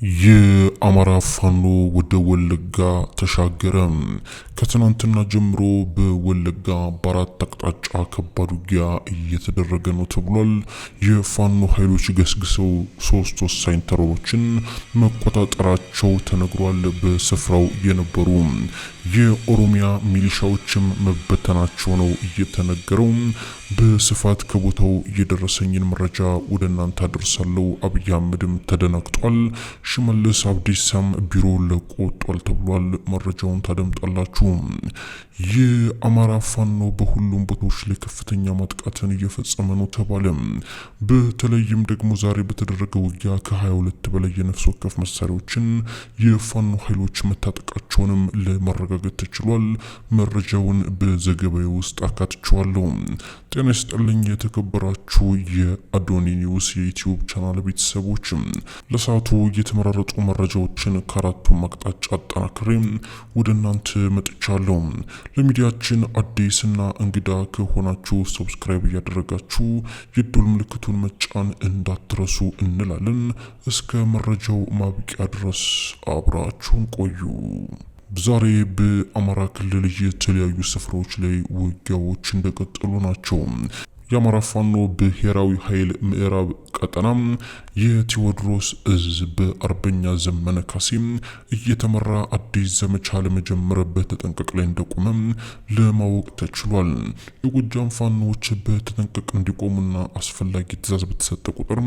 የአማራ ፋኖ ወደ ወለጋ ተሻገረ። ከትናንትና ጀምሮ በወለጋ በአራት አቅጣጫ ከባድ ውጊያ እየተደረገ ነው ተብሏል። የፋኖ ኃይሎች ገስግሰው 3 ወሳኝ ተራሮችን መቆጣጠራቸው ተነግሯል። በስፍራው የነበሩ የኦሮሚያ ሚሊሻዎችም መበተናቸው ነው እየተነገረው። በስፋት ከቦታው የደረሰኝን መረጃ ወደ እናንተ አደርሳለሁ። አብይ አህመድም ተደናግጧል። ሽመልስ አብዲሳም ቢሮ ለቆ ወጥቷል ተብሏል። መረጃውን ታደምጣላችሁ። የአማራ ፋኖ በሁሉም ቦታዎች ላይ ከፍተኛ ማጥቃትን እየፈጸመ ነው ተባለ። በተለይም ደግሞ ዛሬ በተደረገ ውጊያ ከ22 በላይ የነፍስ ወከፍ መሳሪያዎችን የፋኖ ኃይሎች መታጠቃቸውንም ለማረጋገጥ ተችሏል። መረጃውን በዘገባዬ ውስጥ አካትቼዋለሁ። ጤና ይስጥልኝ የተከበራችሁ የአዶኒ ኒውስ የዩቲዩብ ቻናል ቤተሰቦች፣ ለሰዓቱ የተመራረጡ መረጃዎችን ከአራቱም አቅጣጫ አጠናክሬ ወደ እናንተ መጥቻለሁ። ለሚዲያችን አዲስና እንግዳ ከሆናችሁ ሰብስክራይብ እያደረጋችሁ የደወል ምልክቱን መጫን እንዳትረሱ እንላለን። እስከ መረጃው ማብቂያ ድረስ አብራችሁን ቆዩ። ዛሬ በአማራ ክልል የተለያዩ ስፍራዎች ላይ ውጊያዎች እንደቀጠሉ ናቸው። የአማራ ፋኖ ብሔራዊ ኃይል ምዕራብ ቀጠና የቴዎድሮስ እዝ በአርበኛ ዘመነ ካሴ እየተመራ አዲስ ዘመቻ ለመጀመር በተጠንቀቅ ላይ እንደቆመ ለማወቅ ተችሏል። የጎጃም ፋኖዎች በተጠንቀቅ እንዲቆሙና አስፈላጊ ትዕዛዝ በተሰጠ ቁጥር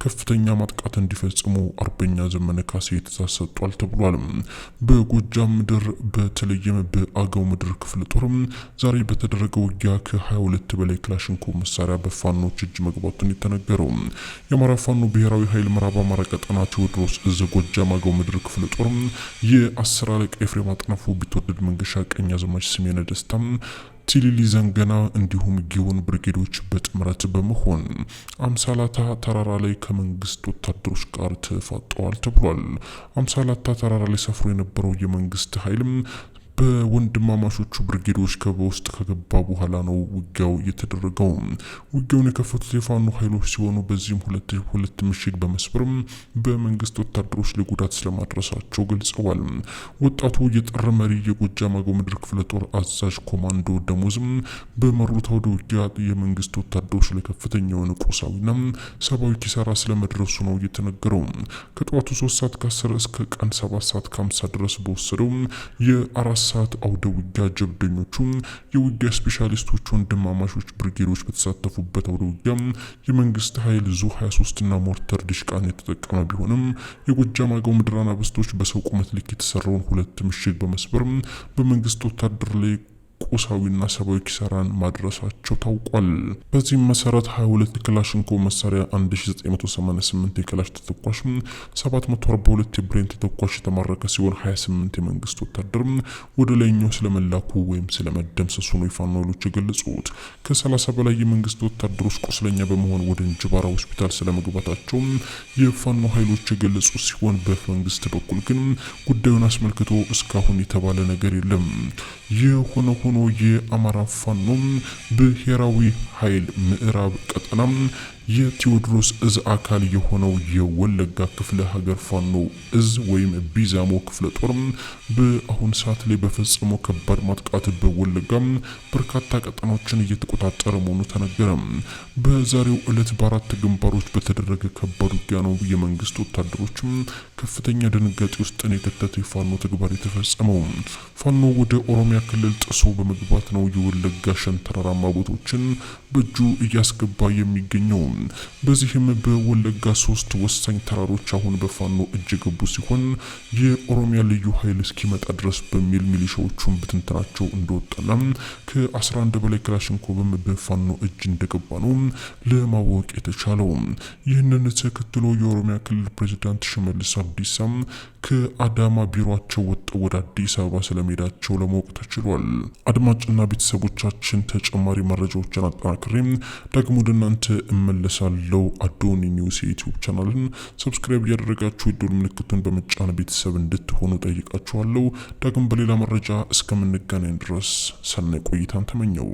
ከፍተኛ ማጥቃት እንዲፈጽሙ አርበኛ ዘመነ ካሴ ትዕዛዝ ሰጥቷል ተብሏል። በጎጃም ምድር በተለይም በአገው ምድር ክፍለ ጦር ዛሬ በተደረገ ውጊያ ከ22 በላይ ክላሽንኮቭ መሳሪያ በፋኖች እጅ መግባቱን የተነገረው የአማራ ፋኖ ብሔራዊ ኃይል ምዕራብ አማራ ቀጠና ቴዎድሮስ እዝ ጎጃም አገው ምድር ክፍለ ጦር የ10 አለቃ ኤፍሬም አጥናፉ፣ ቢትወደድ መንገሻ፣ ቀኛዝማች ስሜነ ደስታ፣ ቲሊሊ ዘንገና እንዲሁም ጊዮን ብርጌዶች በጥምረት በመሆን አምሳላታ ተራራ ላይ ከመንግስት ወታደሮች ጋር ተፋጠዋል ተብሏል። አምሳላታ ተራራ ላይ ሰፍሮ የነበረው የመንግስት ኃይልም በወንድማማቾቹ ብርጌዶች ከበውስጥ ከገባ በኋላ ነው ውጊያው የተደረገው። ውጊያውን የከፈቱት የፋኖ ኃይሎች ሲሆኑ በዚህም ሁለት ምሽግ በመስበርም በመንግስት ወታደሮች ላይ ጉዳት ስለማድረሳቸው ገልጸዋል። ወጣቱ የጥር መሪ የጎጃም አገው ምድር ክፍለ ጦር አዛዥ ኮማንዶ ደሞዝም በመሩት አውደ ውጊያ የመንግስት ወታደሮች ላይ ከፍተኛ የሆነ ቁሳዊና ሰብአዊ ኪሳራ ስለመድረሱ ነው የተነገረው። ከጠዋቱ 3 ሰዓት ከ10 እስከ ቀን 7 ሰዓት ከ50 ድረስ በወሰደው የ4 ሰዓት አውደ ውጊያ ጀብደኞቹ የውጊያ ስፔሻሊስቶች ወንድማማቾች ብርጌዶች በተሳተፉበት አውደ ውጊያ የመንግስት ኃይል ዙ 23 እና ሞርተር ድሽቃን የተጠቀመ ቢሆንም የጎጃም አገው ምድር አናብስቶች በሰው ቁመት ልክ የተሰራውን 2 ምሽግ በመስበር በመንግስት ወታደር ላይ ቁሳዊና ሰብአዊ ኪሳራን ማድረሳቸው ታውቋል። በዚህም መሰረት 22 ክላሽንኮቭ መሳሪያ፣ 1988 የክላሽ ተተኳሽ፣ 742 የብሬን ተተኳሽ የተማረከ ሲሆን 28 የመንግስት ወታደር ወደ ላይኛው ስለመላኩ ወይም ስለመደምሰሱ ነው የፋኖ ኃይሎች የገለጹት። ከ30 በላይ የመንግስት ወታደሮች ቁስለኛ በመሆን ወደ እንጅባራ ሆስፒታል ስለመግባታቸው የፋኖ ኃይሎች የገለጹ ሲሆን በመንግስት በኩል ግን ጉዳዩን አስመልክቶ እስካሁን የተባለ ነገር የለም። የሆነ ሆኖ የአማራ ፋኖ ብሔራዊ ኃይል ምዕራብ ቀጠና የቴዎድሮስ እዝ አካል የሆነው የወለጋ ክፍለ ሀገር ፋኖ እዝ ወይም ቢዛሞ ክፍለ ጦር በአሁን ሰዓት ላይ በፈጸመው ከባድ ማጥቃት በወለጋ በርካታ ቀጠናዎችን እየተቆጣጠረ መሆኑ ተነገረ። በዛሬው ዕለት በ4 ግንባሮች በተደረገ ከባድ ውጊያ ነው የመንግስት ወታደሮች ከፍተኛ ድንጋጤ ውስጥ የከተተ የፋኖ ተግባር የተፈጸመው። ፋኖ ወደ ኦሮሚያ ክልል ጥሶ በመግባት ነው የወለጋ ሸንተረራማ ቦታዎችን በእጁ እያስገባ የሚገኘው። በዚህም በወለጋ 3 ወሳኝ ተራሮች አሁን በፋኖ እጅ ገቡ ሲሆን የኦሮሚያ ልዩ ኃይል እስኪመጣ ድረስ በሚል ሚሊሻዎቹን ብትንትናቸው እንደወጣና ከ11 በላይ ክላሽንኮቭም በፋኖ እጅ እንደገባ ነው ለማወቅ የተቻለው። ይህንን ተከትሎ የኦሮሚያ ክልል ፕሬዝዳንት ሽመልስ አብዲሳ ከአዳማ ቢሮአቸው ወጥተው ወደ አዲስ አበባ ስለመሄዳቸው ለማወቅ ተችሏል። አድማጭና ቤተሰቦቻችን ተጨማሪ መረጃዎችን አጠናክሬ ደግሞ ወደ እናንተ እመለሳለሁ። አዶኒ ኒውስ የዩቲዩብ ቻናልን ሰብስክራይብ እያደረጋችሁ የደወል ምልክቱን በመጫን ቤተሰብ እንድትሆኑ ጠይቃችኋለሁ። ዳግም በሌላ መረጃ እስከምንገናኝ ድረስ ሰናይ ቆይታን ተመኘው።